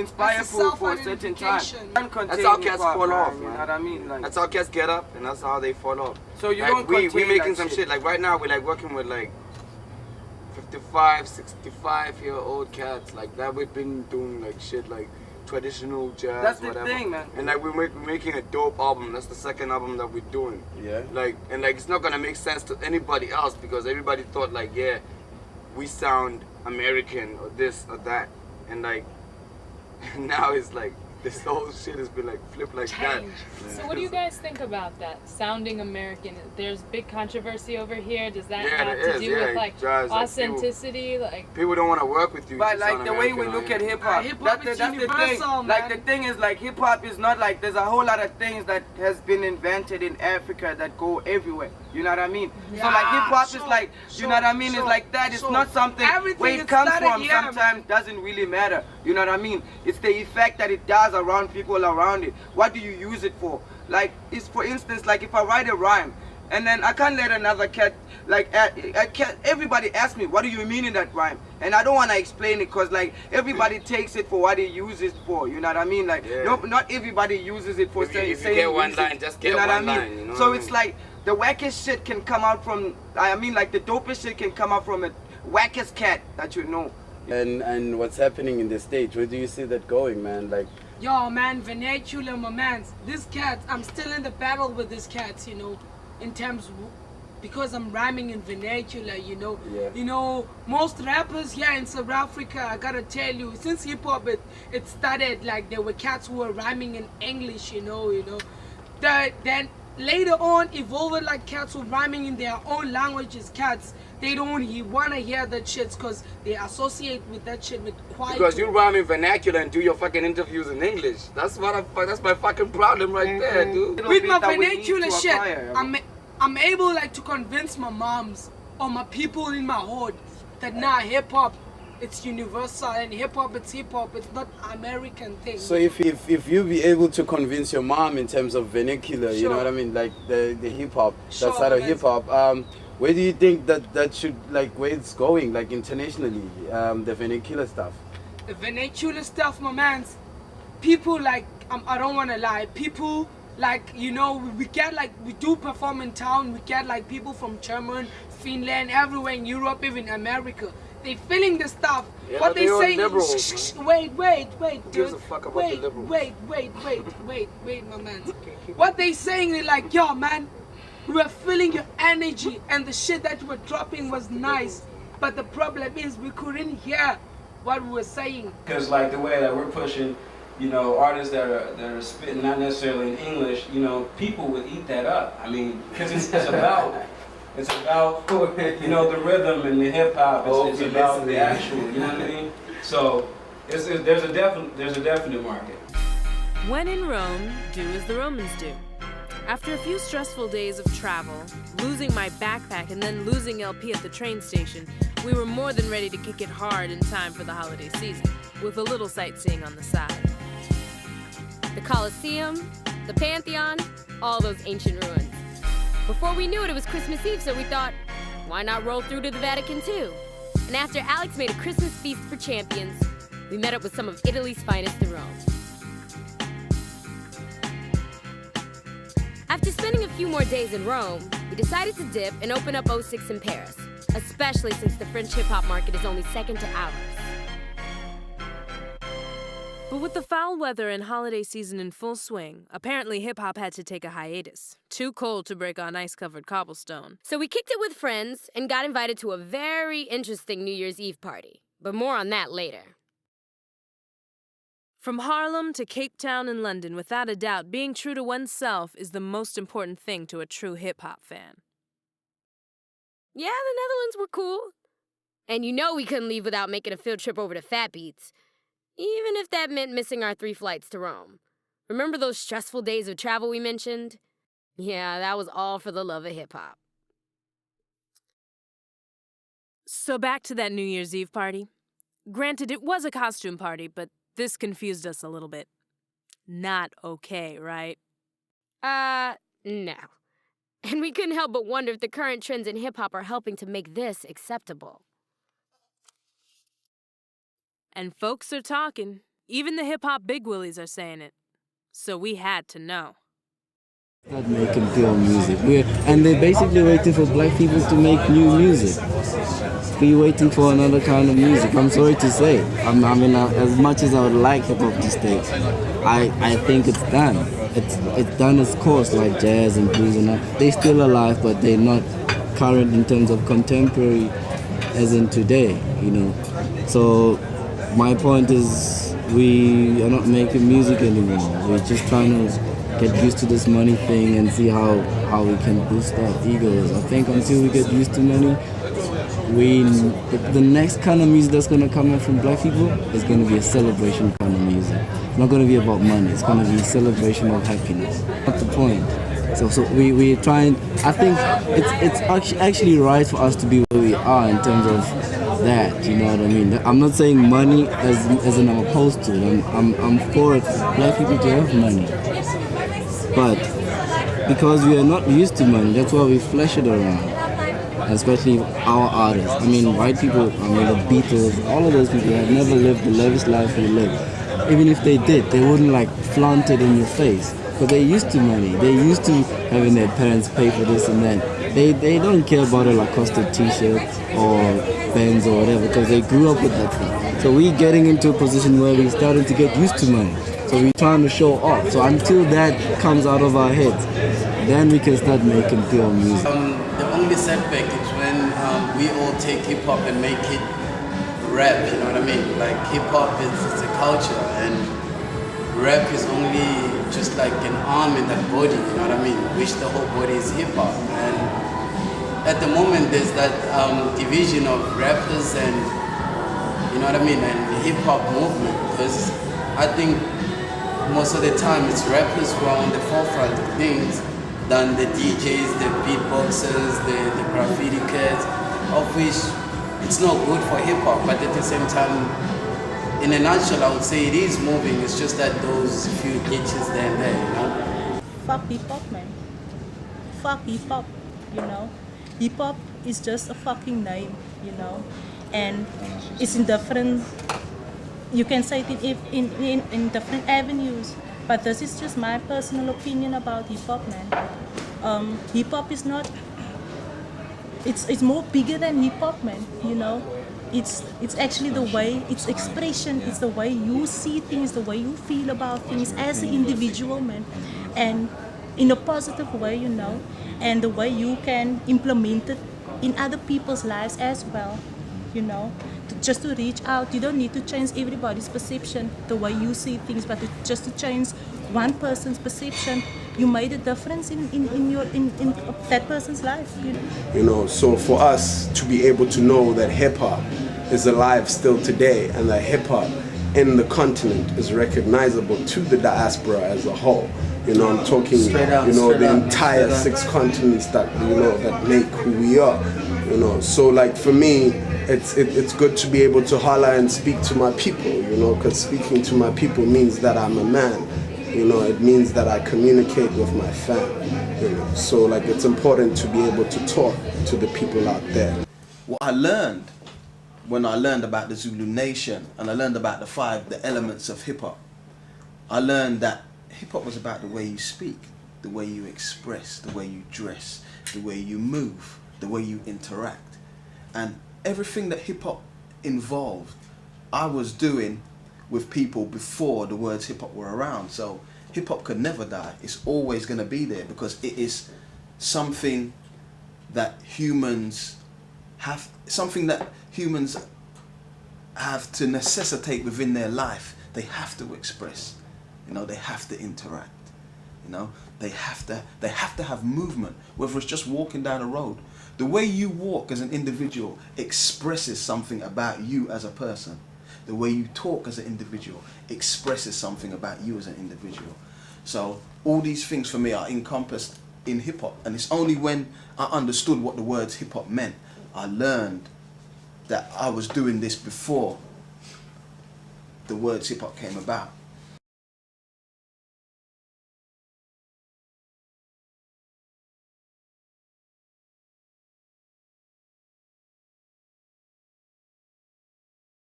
inspire for a certain time. That's how cats fall off, man. man. You know what I mean? Like, that's how cats get up, and that's how they fall off. So you like, don't we making that some shit. Like right now, we're like working with like 55, 65-year-old cats. Like that, we've been doing like shit like traditional jazz, that's the whatever. thing, man. And like we're making a dope album. That's the second album that we're doing. Yeah. Like it's not gonna make sense to anybody else because everybody thought like, yeah, we sound American or this or that, and like now it's like this whole shit has been like flipped like that. Yeah. So what do you guys think about that? Sounding American. There's big controversy over here. Does that have to do with like authenticity? Like people don't want to work with you. But like the way we look at hip hop, that's the thing. Man. Like the thing is like hip hop is not like there's a whole lot of things that has been invented in Africa that go everywhere. You know what I mean? Yeah. So like hip hop is like, you know what I mean? It's like that. It's not something where it comes from. Sometimes doesn't really matter. You know what I mean? It's the effect that it does around people around it. What do you use it for? Like, it's for instance, like if I write a rhyme and then I can't let another cat, like everybody asks me, what do you mean in that rhyme? And I don't want to explain it because like everybody takes it for what they use it for. You know what I mean? Like not everybody uses it for saying. If you get one line, just get one line. You know so it's like the wackest shit can come out from. I mean, like the dopest shit can come out from a wackest cat that you know. And what's happening in the States? Where do you see that going, man? Like, yo, man, vernacular, my mans. This cat, I'm still in the battle with this cat, you know, in terms because I'm rhyming in vernacular, you know. Yeah. You know, most rappers here in South Africa, I gotta tell you, since hip hop it started, like there were cats who were rhyming in English, you know. Then later on evolved like cats who rhyming in their own languages. Cats, they don't want to hear that shit because they associate with that shit with quiet. Because you rhyme in vernacular and do your fucking interviews in English. That's my fucking problem right there, dude. With my vernacular shit, I'm able like to convince my moms or my people in my hood that nah, hip hop, it's universal, and hip hop, it's hip hop. It's not American thing. So if you be able to convince your mom in terms of vernacular, you know what I mean, like the hip hop, that side of hip hop, where do you think that should, like, where it's going, like internationally, the vernacular stuff? The vernacular stuff, my mans. People like, I don't want to lie. People like, you know, we get like, we do perform in town. We get like people from Germany, Finland, everywhere in Europe, even America. They feeling the stuff. Yeah, what they saying? Liberals, wait, gives a fuck about the liberals? Wait, my man. What they saying is like, yo, man, we were feeling your energy and the shit that you were dropping was nice, but the problem is we couldn't hear what we were saying. Because like the way that we're pushing, you know, artists that are spitting not necessarily in English, you know, people would eat that up. I mean, because it's about you know, the rhythm and the hip hop. It's about the actual, you know what I mean? So there's a definite market. When in Rome, do as the Romans do. After a few stressful days of travel, losing my backpack and then losing LP at the train station, we were more than ready to kick it hard in time for the holiday season, with a little sightseeing on the side. The Colosseum, the Pantheon, all those ancient ruins. Before we knew it, it was Christmas Eve, so we thought, why not roll through to the Vatican too? And after Alex made a Christmas feast for champions, we met up with some of Italy's finest in Rome. After spending a few more days in Rome, we decided to dip and open up 06 in Paris, especially since the French hip-hop market is only second to ours. But with the foul weather and holiday season in full swing, apparently hip-hop had to take a hiatus. Too cold to break on ice-covered cobblestone. So we kicked it with friends and got invited to a very interesting New Year's Eve party. But more on that later. From Harlem to Cape Town and London, without a doubt, being true to oneself is the most important thing to a true hip-hop fan. Yeah, the Netherlands were cool. And you know we couldn't leave without making a field trip over to Fat Beats. Even if that meant missing our 3 flights to Rome. Remember those stressful days of travel we mentioned? Yeah, that was all for the love of hip-hop. So back to that New Year's Eve party. Granted, it was a costume party, but this confused us a little bit. Not okay, right? No. And we couldn't help but wonder if the current trends in hip-hop are helping to make this acceptable. And folks are talking. Even the hip-hop big willies are saying it. So we had to know. Start making pure music. And they're basically waiting for black people to make new music. We're waiting for another kind of music. I'm sorry to say. I mean, as much as I would like hip-hop to stay, I think it's done. It's done its course, like jazz and blues and that. They're still alive, but they're not current in terms of contemporary as in today, you know. So my point is we are not making music anymore. We're just trying to get used to this money thing and see how we can boost our egos. I think until we get used to money, the next kind of music that's going to come out from black people is going to be a celebration kind of music. It's not going to be about money. It's going to be a celebration of happiness. That's the point. So we're trying. I think it's actually right for us to be where we are in terms of that. You know what I mean? I'm not saying money as in I'm opposed to it. I'm for it. Black people to have money, but because we are not used to money, that's why we flash it around. Especially our artists. I mean, white people. I mean, the Beatles. All of those people have never lived the lavish life we live. Even if they did, they wouldn't like flaunt it in your face. But they're used to money. They're used to having their parents pay for this and that. They don't care about a Lacoste t-shirt or Benz or whatever because they grew up with that thing. So we're getting into a position where we're starting to get used to money. So we're trying to show off. So until that comes out of our heads, then we can start making pure music. The only setback is when we all take hip-hop and make it rap, you know what I mean? Like hip-hop is a culture and rap is only just like an arm in that body, you know what I mean? Which the whole body is hip-hop. And at the moment there's that division of rappers and, you know what I mean, and the hip-hop movement, because I think most of the time it's rappers who are on the forefront of things than the DJs, the beatboxers, the graffiti cats, of which it's not good for hip-hop, but at the same time, in a nutshell, I would say it is moving. It's just that those few glitches there and there, you know? Fuck hip-hop, man. Fuck hip-hop, you know? Hip-hop is just a fucking name, you know? And it's in different, you can say it in different avenues. But this is just my personal opinion about hip-hop, man. Hip-hop is not, it's more bigger than hip-hop, man, you know? It's actually the way, it's expression, it's the way you see things, the way you feel about things as an individual, man. And in a positive way, you know, and the way you can implement it in other people's lives as well, you know. Just to reach out, you don't need to change everybody's perception, the way you see things, but just to change one person's perception, you made a difference in that person's life. You know, so for us to be able to know that hip-hop is alive still today and that hip-hop in the continent is recognizable to the diaspora as a whole. You know, I'm talking, you know, the entire 6 continents that, you know, that make who we are. You know, so like for me, it's good to be able to holler and speak to my people, you know, because speaking to my people means that I'm a man. You know, it means that I communicate with my fam, you know. So like it's important to be able to talk to the people out there. What I learned when I learned about the Zulu Nation and I learned about the elements of hip-hop, I learned that hip-hop was about the way you speak, the way you express, the way you dress, the way you move, the way you interact. And everything that hip-hop involved, I was doing with people before the words hip-hop were around. So hip-hop could never die. It's always going to be there because it is something that humans have to necessitate within their life. They have to express, you know, they have to interact, you know, they have to have movement, whether it's just walking down a road. The way you walk as an individual expresses something about you as a person. The way you talk as an individual expresses something about you as an individual. So all these things for me are encompassed in hip-hop, and it's only when I understood what the words hip-hop meant, I learned that I was doing this before the words hip-hop came about.